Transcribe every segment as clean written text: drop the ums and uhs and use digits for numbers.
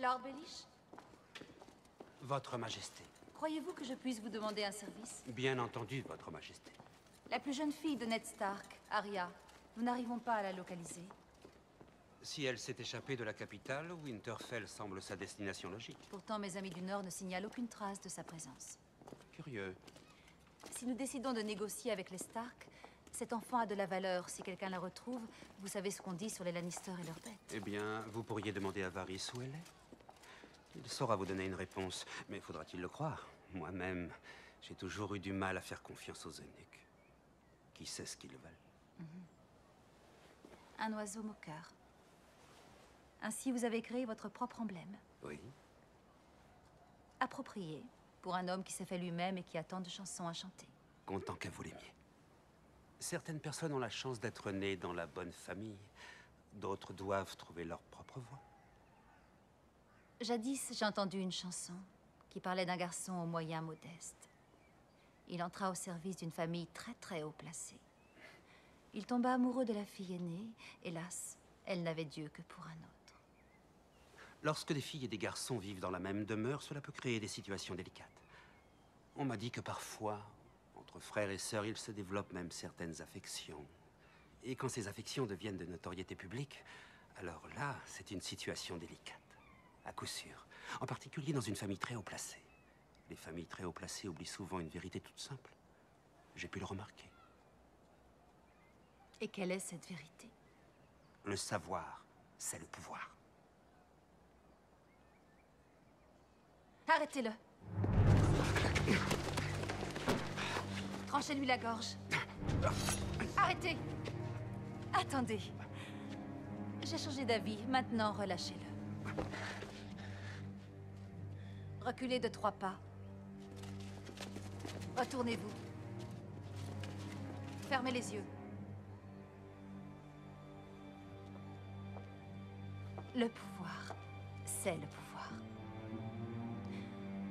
Lord Baelish, Votre Majesté. croyez-vous que je puisse vous demander un service? Bien entendu, Votre Majesté. La plus jeune fille de Ned Stark, Arya, nous n'arrivons pas à la localiser. Si elle s'est échappée de la capitale, Winterfell semble sa destination logique. Pourtant, mes amis du Nord ne signalent aucune trace de sa présence. Curieux. Si nous décidons de négocier avec les Stark, cet enfant a de la valeur. Si quelqu'un la retrouve, vous savez ce qu'on dit sur les Lannister et leurs bêtes. Eh bien, vous pourriez demander à Varys où elle est. Il saura vous donner une réponse, mais faudra-t-il le croire? Moi-même, j'ai toujours eu du mal à faire confiance aux eunuques. Qui sait ce qu'ils veulent? Un oiseau moqueur. Ainsi, vous avez créé votre propre emblème. Oui. Approprié pour un homme qui s'est fait lui-même et qui a tant de chansons à chanter. Content qu'à vous l'aimiez. Certaines personnes ont la chance d'être nées dans la bonne famille. D'autres doivent trouver leur propre voie. Jadis, j'ai entendu une chanson qui parlait d'un garçon aux moyens modestes. Il entra au service d'une famille très haut placée. Il tomba amoureux de la fille aînée. Hélas, elle n'avait Dieu que pour un autre. Lorsque des filles et des garçons vivent dans la même demeure, cela peut créer des situations délicates. On m'a dit que parfois, entre frères et sœurs, il se développe même certaines affections. Et quand ces affections deviennent de notoriété publique, alors là, c'est une situation délicate. À coup sûr. En particulier dans une famille très haut placée. Les familles très haut placées oublient souvent une vérité toute simple. J'ai pu le remarquer. Et quelle est cette vérité? Le savoir, c'est le pouvoir. Arrêtez-le! Tranchez-lui la gorge. Arrêtez! Attendez. J'ai changé d'avis. Maintenant, relâchez-le. Reculez de 3 pas. Retournez-vous. Fermez les yeux. Le pouvoir, c'est le pouvoir.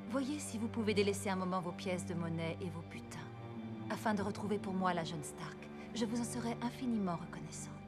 Voyez si vous pouvez délaisser un moment vos pièces de monnaie et vos butins, afin de retrouver pour moi la jeune Stark. Je vous en serai infiniment reconnaissante.